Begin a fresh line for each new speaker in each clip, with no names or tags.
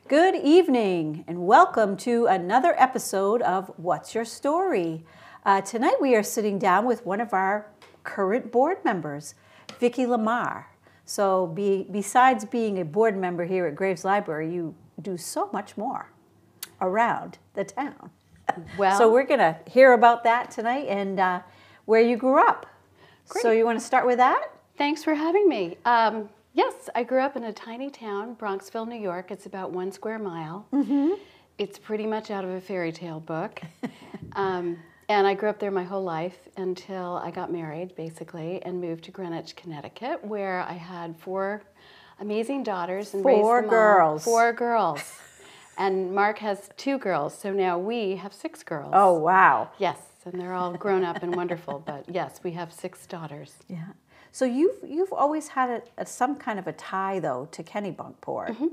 Good evening and welcome to another episode of What's Your Story? Tonight we are sitting down with one of our current board members, Vicky Lamarre. So besides being a board member here at Graves Library, you do so much more around the town.
Well,
so we're going to hear about that tonight and where you grew up.
Great.
So you want to start with that?
Thanks for having me. Yes, I grew up in a tiny town, Bronxville, New York. It's about 1 square mile.
Mm-hmm.
It's pretty much out of a fairy tale book. And I grew up there my whole life until I got married, basically, and moved to Greenwich, Connecticut, where I had 4 amazing daughters and raised them all. 4 girls. And Mark has 2 girls, so now we have 6 girls.
Oh, wow.
Yes, and they're all grown up and wonderful, but yes, we have 6 daughters.
Yeah. So you've always had some kind of a tie, though, to Kennebunkport.
Mm-hmm.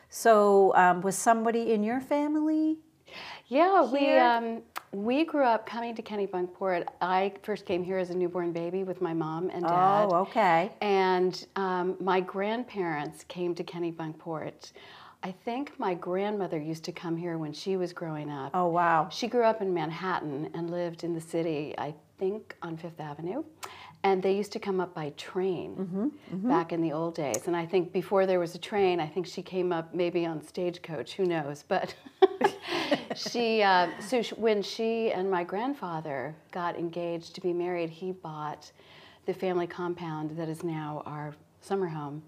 So was somebody in your family?
Yeah, we grew up coming to Kennebunkport. I first came here as a newborn baby with my mom and dad.
Oh, okay.
And my grandparents came to Kennebunkport. I think my grandmother used to come here when she was growing up.
Oh, wow.
She grew up in Manhattan and lived in the city, I think, on 5th Avenue. And they used to come up by train back in the old days. And I think before there was a train, I think she came up maybe on stagecoach, who knows. But when she and my grandfather got engaged to be married, he bought the family compound that is now our summer home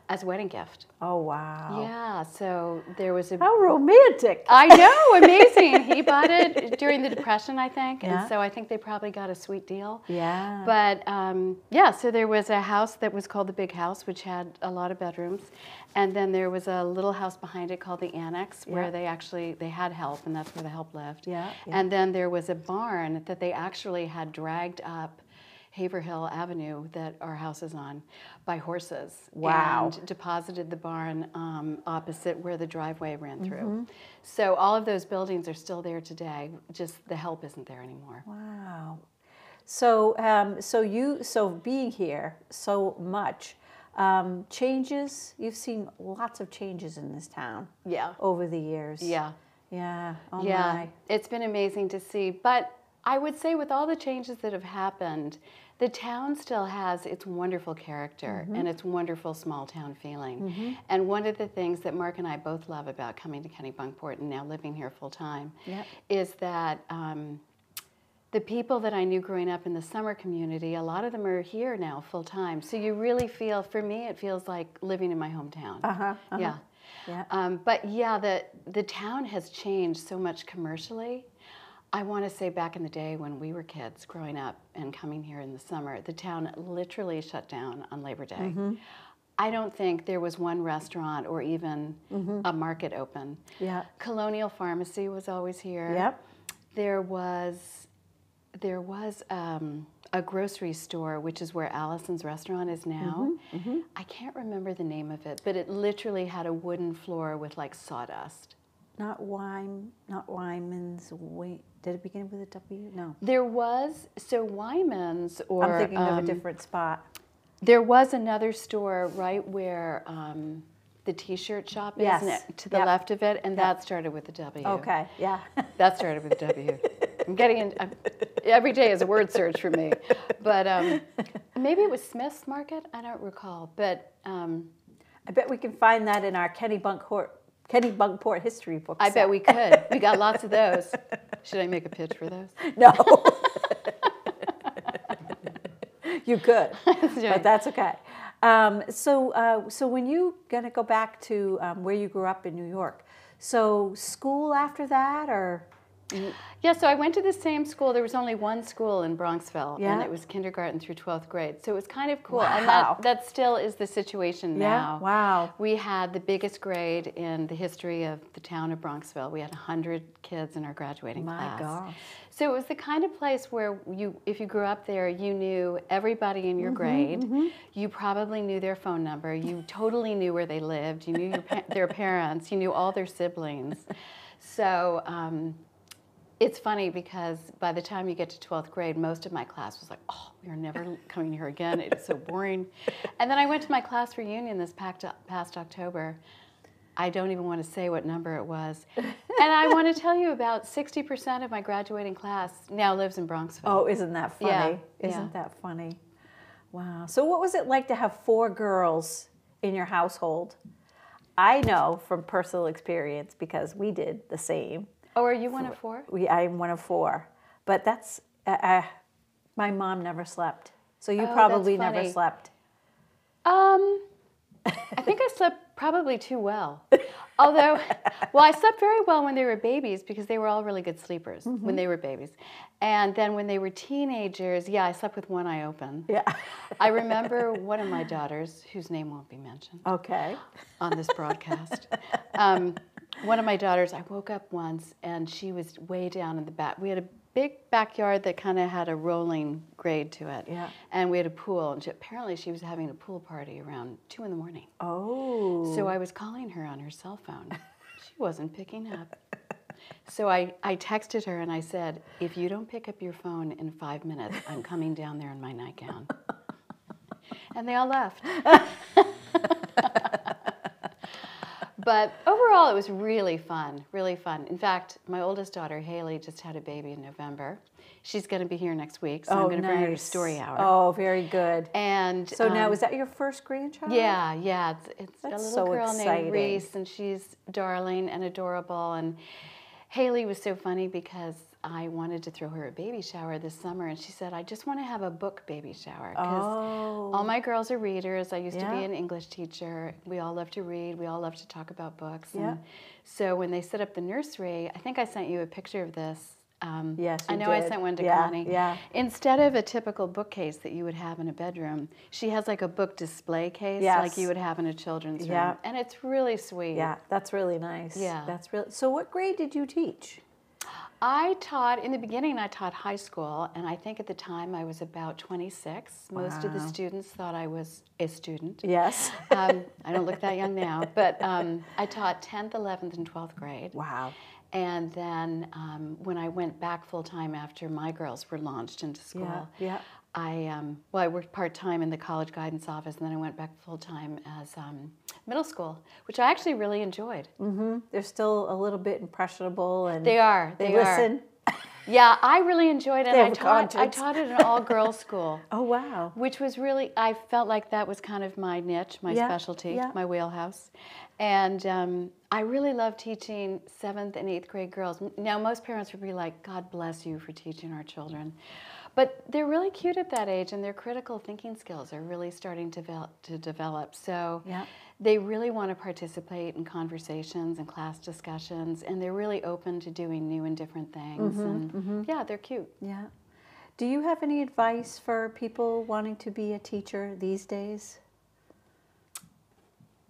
as a wedding gift.
Oh, wow.
Yeah, so there was a...
How romantic.
I know, amazing. He bought it during the Depression, I think, and so I think they probably got a sweet deal.
Yeah.
But, yeah, so there was a house that was called the Big House, which had a lot of bedrooms, and then there was a little house behind it called the Annex, where they had help, and that's where the help lived.
Yeah.
And then there was a barn that they actually had dragged up Haverhill Avenue that our house is on by horses.
Wow.
And deposited the barn opposite where the driveway ran through. So all of those buildings are still there today, just the help isn't there anymore.
Wow. So, so being here so much, changes, you've seen lots of changes in this town.
Yeah.
Over the years.
Yeah.
Yeah. Oh,
yeah.
my.
It's been amazing to see. But I would say with all the changes that have happened, the town still has its wonderful character and its wonderful small town feeling. And one of the things that Mark and I both love about coming to Kennebunkport and now living here full time is that the people that I knew growing up in the summer community, a lot of them are here now full time. So you really feel, for me, it feels like living in my hometown. Yeah.
Yeah.
But yeah, the town has changed so much commercially. I want to say back in the day when we were kids growing up and coming here in the summer, the town literally shut down on Labor Day. I don't think there was one restaurant or even a market open.
Yeah.
Colonial Pharmacy was always here.
Yep.
There was a grocery store, which is where Allison's restaurant is now. I can't remember the name of it, but it literally had a wooden floor with like sawdust.
Not Wyman's. Wait, did it begin with a W? No.
There was, so Wyman's, or...
I'm thinking of a different spot.
There was another store right where the T-shirt shop is, to the left of it, and that started with a W.
Okay, yeah.
That started with a W. I'm getting in, every day is a word search for me. But maybe it was Smith's Market, I don't recall, but...
I bet we can find that in our Kennebunkport history books.
I bet we could. We got lots of those. Should I make a pitch for those?
No. You could, but that's okay. So when you gonna go back to where you grew up in New York, so school after that, or?
Yeah, so I went to the same school. There was only one school in Bronxville, and it was kindergarten through 12th grade. So it was kind of cool.
Wow.
And that still is the situation now.
Wow.
We had the biggest grade in the history of the town of Bronxville. We had 100 kids in our graduating class.
My gosh.
So it was the kind of place where if you grew up there, you knew everybody in your grade. You probably knew their phone number. You totally knew where they lived. You knew their parents. You knew all their siblings. So it's funny because by the time you get to 12th grade, most of my class was like, oh, we are never coming here again. It is so boring. And then I went to my class reunion this past October. I don't even want to say what number it was. And I want to tell you about 60% of my graduating class now lives in Bronxville.
Oh, isn't that funny?
Yeah.
Isn't that funny? Wow. So what was it like to have 4 girls in your household? I know from personal experience because we did the same.
Oh, are you one of 4?
I'm one of 4. But that's, my mom never slept. So you
Oh,
probably
that's
never
funny.
slept.
I think I slept probably too well. Although, well, I slept very well when they were babies because they were all really good sleepers when they were babies. And then when they were teenagers, yeah, I slept with one eye open.
Yeah.
I remember one of my daughters, whose name won't be mentioned
Okay.
on this broadcast. One of my daughters, I woke up once and she was way down in the back. We had a big backyard that kind of had a rolling grade to it.
Yeah.
And we had a pool. And apparently she was having a pool party around 2 in the morning.
Oh.
So I was calling her on her cell phone. She wasn't picking up. So I texted her and I said, if you don't pick up your phone in 5 minutes, I'm coming down there in my nightgown. And they all left. But overall, it was really fun, really fun. In fact, my oldest daughter, Haley, just had a baby in November. She's going to be here next week, so I'm going to bring her to Story Hour.
Oh, very good.
And
so now, is that your first grandchild?
Yeah. It's a
That's
little
so
girl
exciting.
named Reese, and she's darling and adorable. And Haley was so funny because I wanted to throw her a baby shower this summer, and she said, I just want to have a book baby shower. Because all my girls are readers. I used to be an English teacher. We all love to read. We all love to talk about books.
Yeah.
And so when they set up the nursery, I think I sent you a picture of this.
Yes, you
I know
did.
I sent one to Connie.
Yeah.
Instead of a typical bookcase that you would have in a bedroom, she has like a book display case like you would have in a children's room. And it's really sweet.
Yeah, that's really nice.
Yeah.
That's really. So what grade did you teach?
I taught, in the beginning, I taught high school, and I think at the time I was about 26. Most of the students thought I was a student.
Yes.
I don't look that young now, but I taught 10th, 11th, and 12th grade.
Wow.
And then when I went back full-time after my girls were launched into school, I worked part-time in the college guidance office, and then I went back full-time as middle school, which I actually really enjoyed.
Mm-hmm. They're still a little bit impressionable, and
they are.
They listen.
Yeah, I really enjoyed it.
They
I
have
taught
conscience.
at an all-girls school.
Oh, wow.
Which was really, I felt like that was kind of my niche, my specialty, my wheelhouse. And I really love teaching 7th and 8th grade girls. Now, most parents would be like, God bless you for teaching our children. But they're really cute at that age, and their critical thinking skills are really starting to develop. So they really want to participate in conversations and class discussions, and they're really open to doing new and different things. Yeah, they're cute.
Yeah. Do you have any advice for people wanting to be a teacher these days?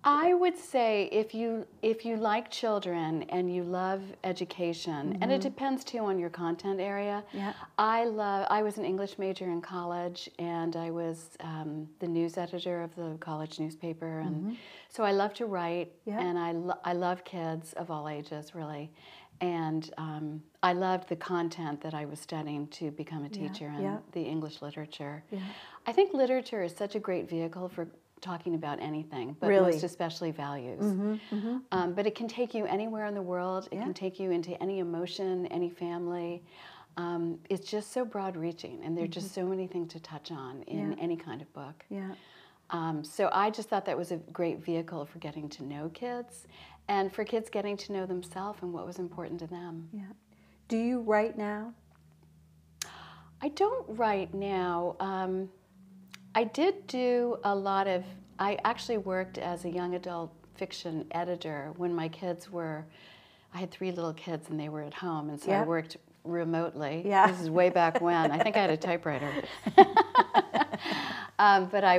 I would say if you like children and you love education, and it depends too on your content area. Yeah. I was an English major in college, and I was the news editor of the college newspaper, and so I love to write, and I love kids of all ages, really. And I loved the content that I was studying to become a teacher in the English literature. Yeah. I think literature is such a great vehicle for talking about anything, but most especially values. But it can take you anywhere in the world. It can take you into any emotion, any family. It's just so broad-reaching, and there are just so many things to touch on in any kind of book. Yeah. So I just thought that was a great vehicle for getting to know kids, and for kids getting to know themselves and what was important to them.
Yeah. Do you write now?
I don't write now. I did do a lot of, I actually worked as a young adult fiction editor when my kids were, I had 3 little kids and they were at home, and so I worked remotely. Yeah. This is way back when. I think I had a typewriter. But I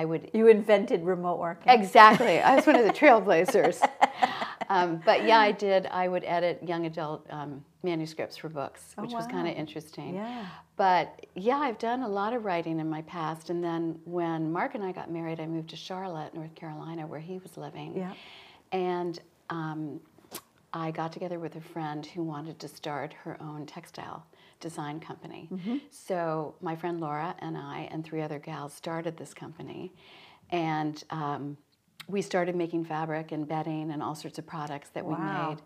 would.
You invented remote work.
Exactly. I was one of the trailblazers. But yeah, I did. I would edit young adult manuscripts for books, which was kind of interesting. Yeah. But yeah, I've done a lot of writing in my past. And then when Mark and I got married, I moved to Charlotte, North Carolina, where he was living. Yeah. And I got together with a friend who wanted to start her own textile design company. So my friend Laura and I and 3 other gals started this company. And we started making fabric and bedding and all sorts of products that we
Wow.
made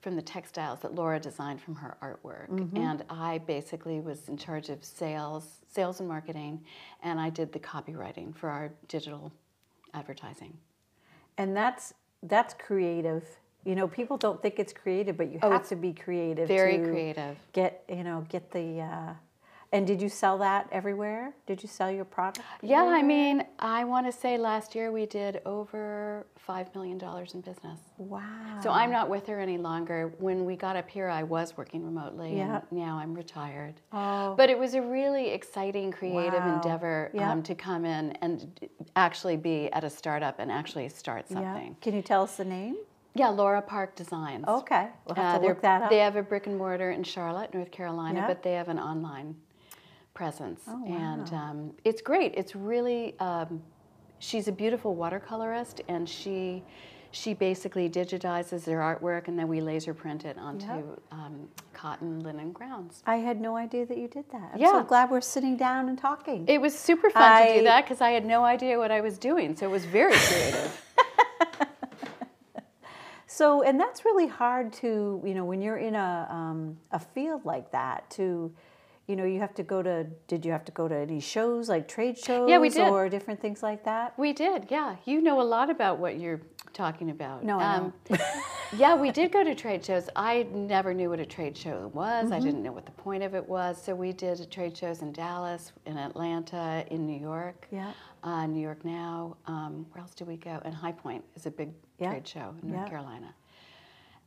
from the textiles that Laura designed from her artwork.
Mm-hmm.
And I basically was in charge of sales and marketing, and I did the copywriting for our digital advertising.
And that's creative. You know, people don't think it's creative, but you have to be creative.
Very
to
creative.
Get the. And did you sell that everywhere? Did you sell your product?
Yeah,
everywhere?
I mean, I want to say last year we did over $5 million in business.
Wow.
So I'm not with her any longer. When we got up here, I was working remotely,
Yeah.
and now I'm retired.
Oh.
But it was a really exciting, creative
Wow.
endeavor
Yeah.
to come in and actually be at a startup and actually start something.
Yeah. Can you tell us the name?
Yeah, Laura Park Designs.
Okay. We'll have to look that up.
They have a brick and mortar in Charlotte, North Carolina,
Yeah.
but they have an online presence.
Oh, wow.
And it's great. It's really, she's a beautiful watercolorist, and she basically digitizes their artwork, and then we laser print it onto cotton linen grounds.
I had no idea that you did that. I'm
Yeah.
so glad we're sitting down and talking.
It was super fun to do that because I had no idea what I was doing, so it was very creative.
So, and that's really hard to, you know, when you're in a field like that, to, you know, you have to go to, did you have to go to any shows, like trade shows?
Yeah, we did.
Or different things like that?
We did, yeah. You know a lot about what you're talking about.
No, I don't.
Yeah, we did go to trade shows. I never knew what a trade show was.
Mm-hmm.
I didn't know what the point of it was. So we did trade shows in Dallas, in Atlanta, in New York,
Yeah.
New York Now. Where else did we go? And High Point is a big trade show in North Carolina.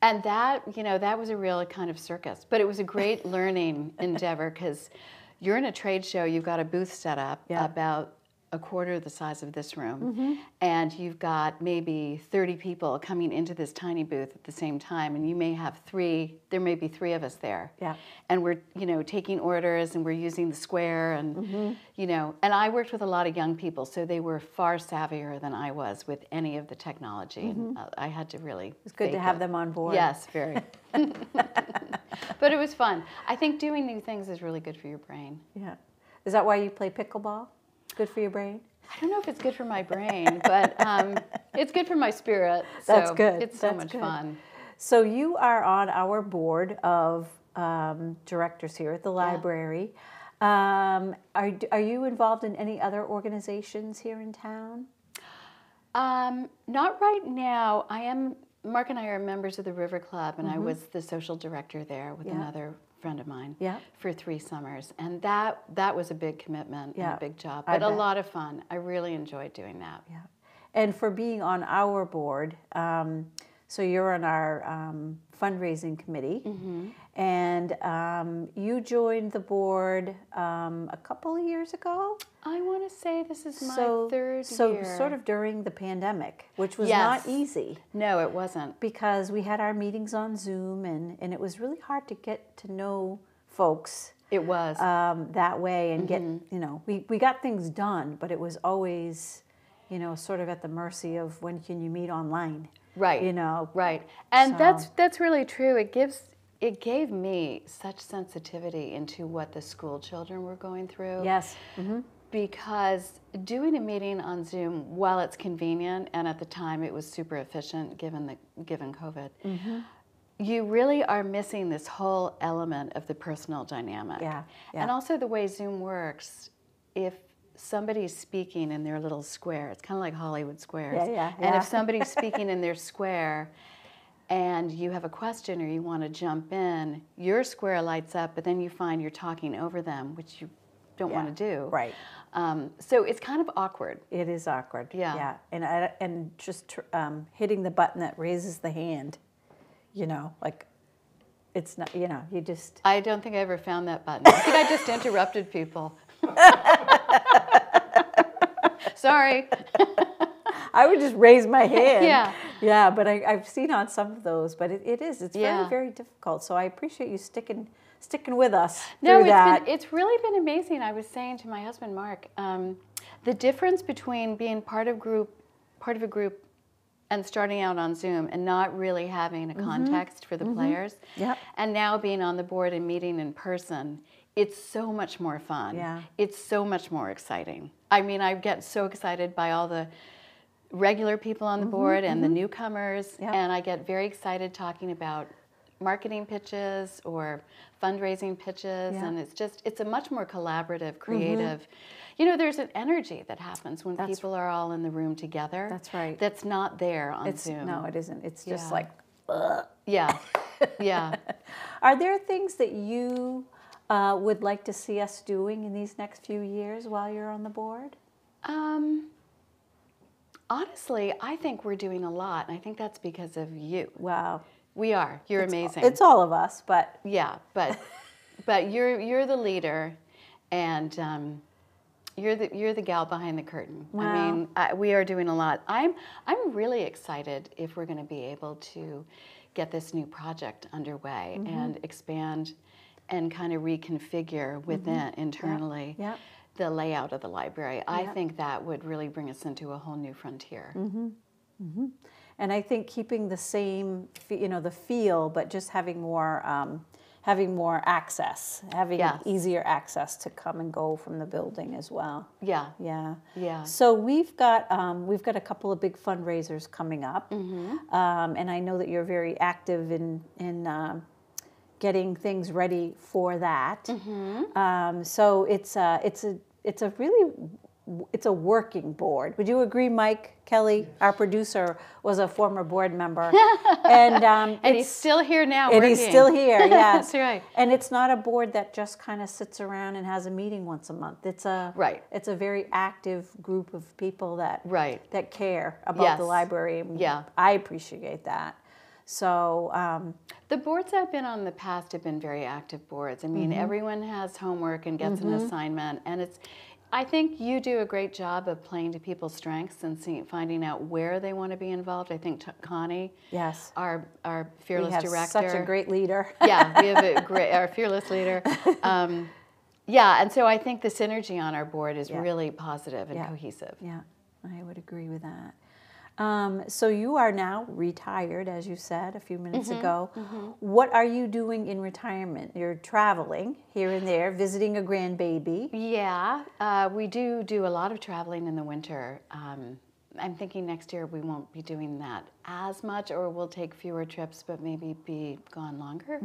And that, you know, that was a real kind of circus. But it was a great learning endeavor because you're in a trade show, you've got a booth set up about a quarter the size of this room, and you've got maybe 30 people coming into this tiny booth at the same time, and you may have there may be three of us there.
Yeah.
And we're, you know, taking orders, and we're using the square, and, you know, and I worked with a lot of young people, so they were far savvier than I was with any of the technology, and I had to really
It's good to have them on board.
Yes, very. But it was fun. I think doing new things is really good for your brain.
Yeah. Is that why you play pickleball? Good for your brain?
I don't know if it's good for my brain, but it's good for my spirit. So
That's good.
It's so
That's
much
good.
fun.
So you are on our board of directors here at the library. Are you involved in any other organizations here in town?
Not right now. Mark and I are members of the River Club, and I was the social director there with another friend of mine for 3 summers. And that was a big commitment and a big job, but a lot of fun. I really enjoyed doing that.
Yeah. And for being on our board, so you're on our fundraising committee, and you joined the board a couple of years ago?
I want to say this is my third year.
So sort of during the pandemic, which was not easy.
No, it wasn't.
Because we had our meetings on Zoom, and it was really hard to get to know folks.
It was.
That way, and get, you know, we got things done, but it was always, you know, sort of at the mercy of when can you meet online.
Right.
You know.
Right. And
So-
that's really true. It gave me such sensitivity into what the school children were going through.
Yes.
Because doing a meeting on Zoom, while it's convenient, and at the time it was super efficient given COVID, you really are missing this whole element of the personal dynamic.
Yeah.
And also the way Zoom works, if somebody's speaking in their little square, it's kind of like Hollywood squares. And if somebody's speaking in their square and you have a question or you want to jump in, your square lights up, but then you find you're talking over them, which you don't want to do.
Right.
So it's kind of awkward.
It is awkward.
Yeah.
And just hitting the button that raises the hand, you know, like it's not, you know, you just.
I don't think I ever found that button. I think I just interrupted people. Sorry.
I would just raise my hand.
Yeah.
Yeah, but I've seen on some of those, but it's
Yeah.
very, very difficult. So I appreciate you sticking with us
No,
through that.
it's really been amazing. I was saying to my husband, Mark, the difference between being part of a group and starting out on Zoom and not really having a context for the players, and now being on the board and meeting in person, it's so much more fun.
Yeah.
It's so much more exciting. I mean, I get so excited by all the regular people on the board and the newcomers,
Yep.
and I get very excited talking about marketing pitches or fundraising pitches,
Yeah.
and it's a much more collaborative, creative, you know, there's an energy that happens when people are all in the room together.
That's right.
That's not there on Zoom.
No, it isn't. It's just
Yeah.
like, ugh.
Yeah, yeah.
Are there things that you would like to see us doing in these next few years while you're on the board?
Honestly, I think we're doing a lot, and I think that's because of you.
Wow.
We are. You're amazing.
It's all of us, but
Yeah, but you're the leader, and you're the gal behind the curtain.
Wow.
I mean, we are doing a lot. I'm really excited if we're going to be able to get this new project underway and expand and kind of reconfigure within internally
Yeah.
the layout of the library. I think that would really bring us into a whole new frontier.
And I think keeping the same, the feel, but just having more access, having
Yes.
easier access to come and go from the building as well.
Yeah.
Yeah.
Yeah.
So we've got a couple of big fundraisers coming up, and I know that you're very active in getting things ready for that. So it's a working board. Would you agree, Mike Kelly, our producer, was a former board member, and
He's still here now.
and he's
working.
still here. Yes,
That's right.
And it's not a board that just kind of sits around and has a meeting once a month. It's a very active group of people that care about the library. And I appreciate that. So
the boards I've been on in the past have been very active boards. I mean, everyone has homework and gets an assignment, and I think you do a great job of playing to people's strengths and finding out where they want to be involved. I think Connie,
yes,
our fearless director,
such a great leader.
Yeah, we have our fearless leader. Yeah, and so I think the synergy on our board is really positive and cohesive.
Yeah, I would agree with that. So you are now retired, as you said a few minutes ago. What are you doing in retirement? You're traveling here and there, visiting a grandbaby.
Yeah, we do a lot of traveling in the winter. I'm thinking next year we won't be doing that as much, or we'll take fewer trips, but maybe be gone longer.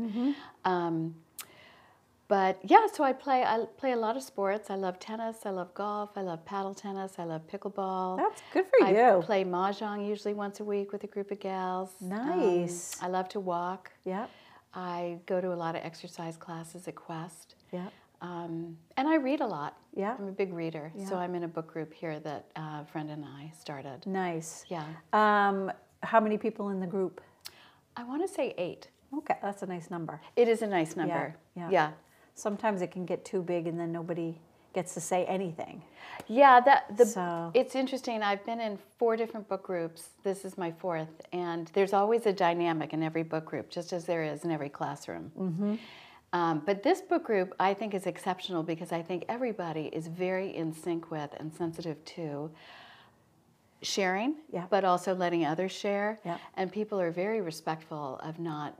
But yeah, so I play a lot of sports. I love tennis, I love golf, I love paddle tennis, I love pickleball.
That's good for you.
I play mahjong usually once a week with a group of gals.
Nice.
I love to walk.
Yeah.
I go to a lot of exercise classes at Quest.
Yeah.
And I read a lot.
Yeah.
I'm a big reader.
Yeah.
So I'm in a book group here that a friend and I started.
Nice.
Yeah.
How many people in the group?
I want to say 8.
Okay, that's a nice number.
It is a nice number. Yeah.
Sometimes it can get too big and then nobody gets to say anything.
Yeah,
So.
It's interesting. I've been in 4 different book groups. This is my 4th, and there's always a dynamic in every book group, just as there is in every classroom. But this book group, I think, is exceptional because I think everybody is very in sync with and sensitive to sharing, but also letting others share. And people are very respectful of not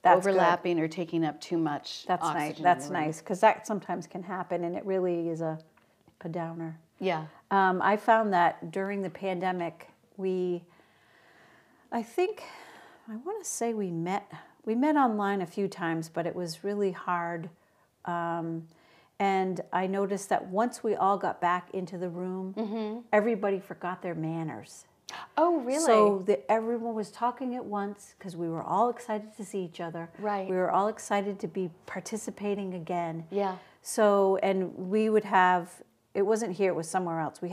overlapping or taking up too much oxygen.
That's nice, because that sometimes can happen, and it really is a downer.
Yeah.
I found that during the pandemic, I want to say we met online a few times, but it was really hard. And I noticed that once we all got back into the room, everybody forgot their manners.
Oh, really?
So everyone was talking at once because we were all excited to see each other.
Right.
We were all excited to be participating again.
Yeah.
So, and we would have, it wasn't here, it was somewhere else. We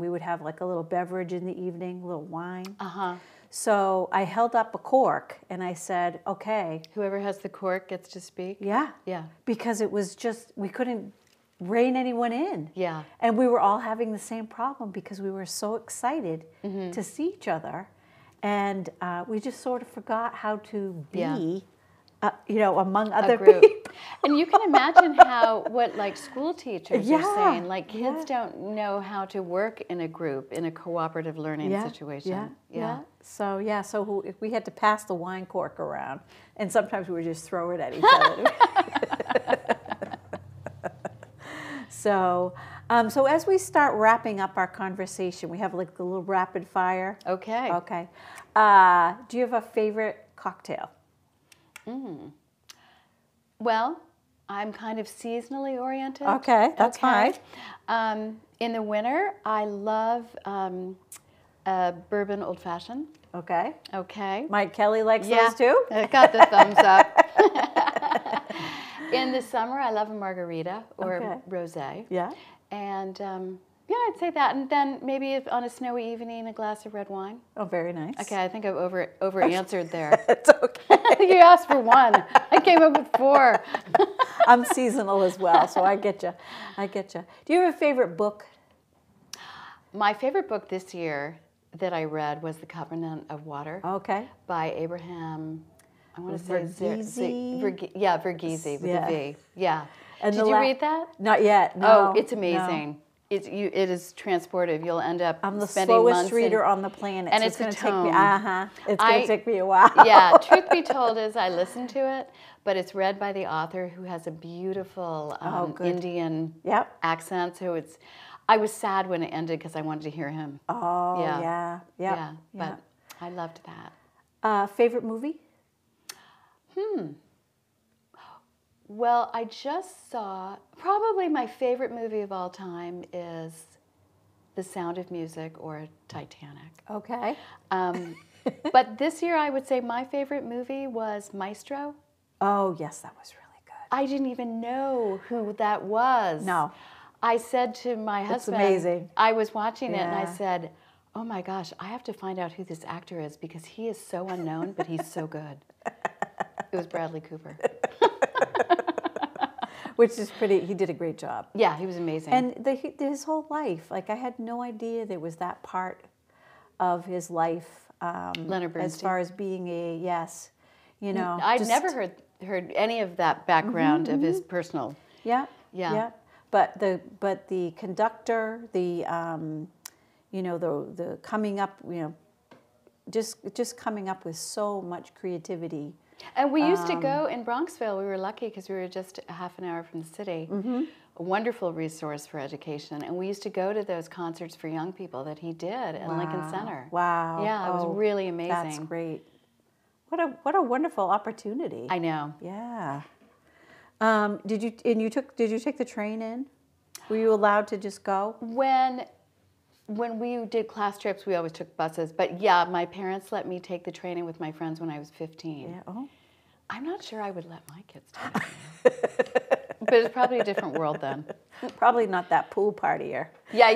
would have like a little beverage in the evening, a little wine. So I held up a cork and I said, okay.
Whoever has the cork gets to speak?
Yeah.
Yeah.
Because it was just, we couldn't rein anyone in.
Yeah.
And we were all having the same problem because we were so excited to see each other. And we just sort of forgot how to be, among other people.
And you can imagine what school teachers are saying. Like kids don't know how to work in a group, in a cooperative learning situation.
So we had to pass the wine cork around. And sometimes we would just throw it at each other. So, so as we start wrapping up our conversation, we have like a little rapid fire.
Okay.
Okay. Do you have a favorite cocktail?
Well, I'm kind of seasonally oriented.
Okay, that's fine.
In the winter, I love a bourbon old fashioned.
Okay.
Okay.
Mike Kelly likes those too?
I got the thumbs up. In the summer, I love a margarita or rosé.
Yeah.
And yeah, I'd say that. And then maybe if on a snowy evening, a glass of red wine.
Oh, very nice.
Okay, I think I've over answered there.
It's okay.
You asked for one. I came up with 4.
I'm seasonal as well, so I get you. I get you. Do you have a favorite book?
My favorite book this year that I read was The Covenant of Water.
Okay.
By Abraham, I want to say
Verghese?
Verghese with a V. Yeah.
And
Did you read that?
Not yet. No.
Oh, it's amazing.
No.
It is transportive. You'll end up
I'm the
spending
slowest
months
reader on the planet,
and
so
it's
going to
a
take me.
tome.
It's going to take me a while.
Yeah. Truth be told, is I listened to it, but it's read by the author who has a beautiful Indian accent. So it's. I was sad when it ended because I wanted to hear him.
Oh yeah.
But I loved that.
Favorite movie?
Well, I just saw, probably my favorite movie of all time is The Sound of Music or Titanic.
Okay.
But this year I would say my favorite movie was Maestro.
Oh, yes, that was really good.
I didn't even know who that was.
No.
I said to my husband,
amazing.
I was watching it and I said, oh my gosh, I have to find out who this actor is because he is so unknown, but he's so good. It was Bradley Cooper.
Which is he did a great job.
Yeah, he was amazing.
And his whole life, like I had no idea there was that part of his life.
Leonard Bernstein.
As far as being
I'd never heard any of that background of his personal.
Yeah. But the conductor, the coming up, just coming up with so much creativity.
And we used to go in Bronxville. We were lucky because we were just a half an hour from the city. A wonderful resource for education. And we used to go to those concerts for young people that he did in Lincoln Center.
Wow.
Yeah, it was really amazing.
That's great. What a wonderful opportunity.
I know.
Yeah. Did you take the train in? Were you allowed to just go?
When we did class trips, we always took buses. But yeah, my parents let me take the train in with my friends when I was 15.
Yeah. Oh.
I'm not sure I would let my kids take it. But it's probably a different world then.
Probably not that pool partier.
Yeah.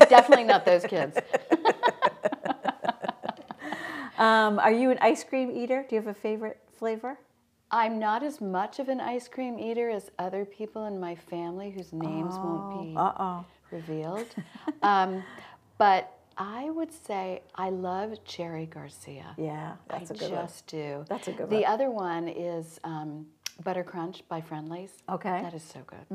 Definitely not those kids.
Are you an ice cream eater? Do you have a favorite flavor?
I'm not as much of an ice cream eater as other people in my family whose names won't be revealed. But I would say I love Cherry Garcia.
Yeah, that's a good one.
I just do.
That's a good one.
The other one is Butter Crunch by Friendly's.
Okay.
That is so good.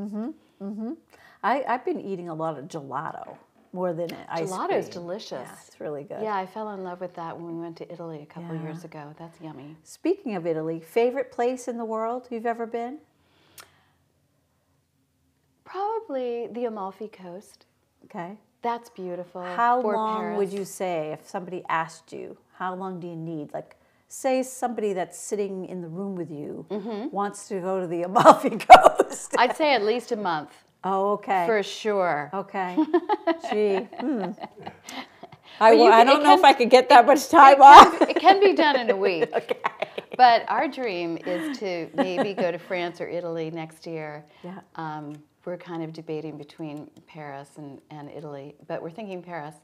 I've been eating a lot of gelato more than ice cream.
Gelato is delicious.
Yeah, it's really good.
Yeah, I fell in love with that when we went to Italy a couple of years ago. That's yummy.
Speaking of Italy, favorite place in the world you've ever been?
Probably the Amalfi Coast.
Okay.
That's beautiful.
How long
Paris.
would you say, if somebody asked you, how long do you need? Like, say somebody that's sitting in the room with you wants to go to the Amalfi Coast.
I'd say at least a month.
Oh, okay.
For sure.
Okay. Gee. I don't know if I could get that much time off.
It can be done in a week.
Okay.
But our dream is to maybe go to France or Italy next year.
Yeah.
We're kind of debating between Paris and Italy, but we're thinking Paris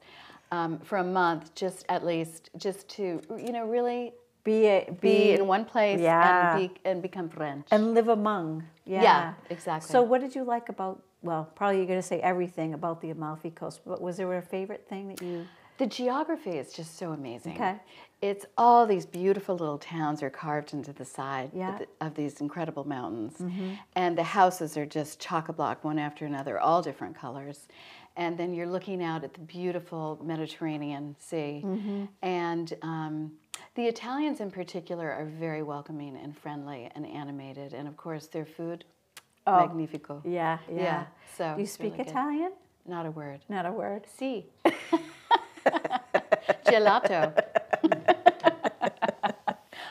for a month, just to really be in one place and become French
and live among.
Yeah, exactly.
So what did you like about? Well, probably you're going to say everything about the Amalfi Coast, but was there a favorite thing that you?
The geography is just so amazing.
Okay.
It's all these beautiful little towns are carved into the side of these incredible mountains. And the houses are just chock-a-block one after another, all different colors. And then you're looking out at the beautiful Mediterranean Sea. And the Italians in particular are very welcoming and friendly and animated. And of course, their food, magnifico.
Yeah, yeah.
Yeah, so
Do you
it's
speak
really good.
Italian?
Not a word.
Not a word.
Si. Gelato.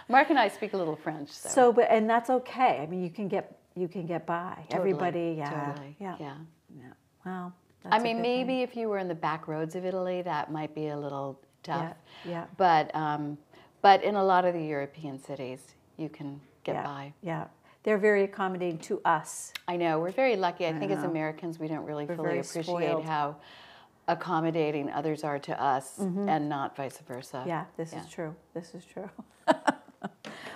Mark and I speak a little French, so.
So, but and that's okay. I mean, you can get by.
Totally,
Everybody, yeah,
totally,
yeah,
yeah.
yeah. Wow.
I
that's a
mean,
good
maybe
thing.
if you were in the back roads of Italy, that might be a little tough.
Yeah,
But in a lot of the European cities, you can get
yeah,
by.
yeah. They're very accommodating to us.
I know, we're very lucky. I think as
know.
Americans, we don't really
We're
fully
very
appreciate
spoiled.
how accommodating others are to us and not vice versa.
Yeah, this is true. This is true.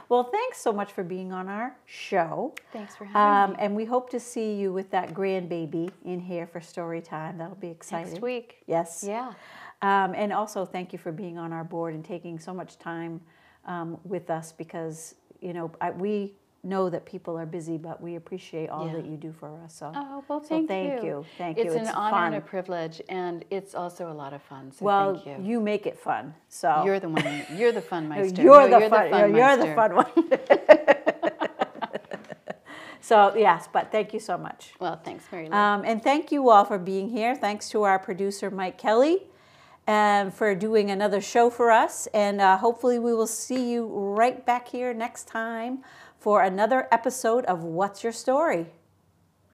Well, thanks so much for being on our show.
Thanks for having me.
And we hope to see you with that grandbaby in here for story time. That'll be exciting.
Next week.
Yes.
Yeah.
And also thank you for being on our board and taking so much time with us because, you know, we know that people are busy, but we appreciate all that you do for us. So,
Oh, well,
thank
you.
you. Thank
it's
you.
It's an honor and a privilege, and it's also a lot of fun, so
well,
thank you.
you make it fun. So
You're the one. You're the fun meister.
You're the
you're
fun. You're the fun one. So, yes, but thank you so much.
Well, thanks, Mary Lou.
And thank you all for being here. Thanks to our producer, Mike Kelly, for doing another show for us. And hopefully we will see you right back here next time for another episode of What's Your Story?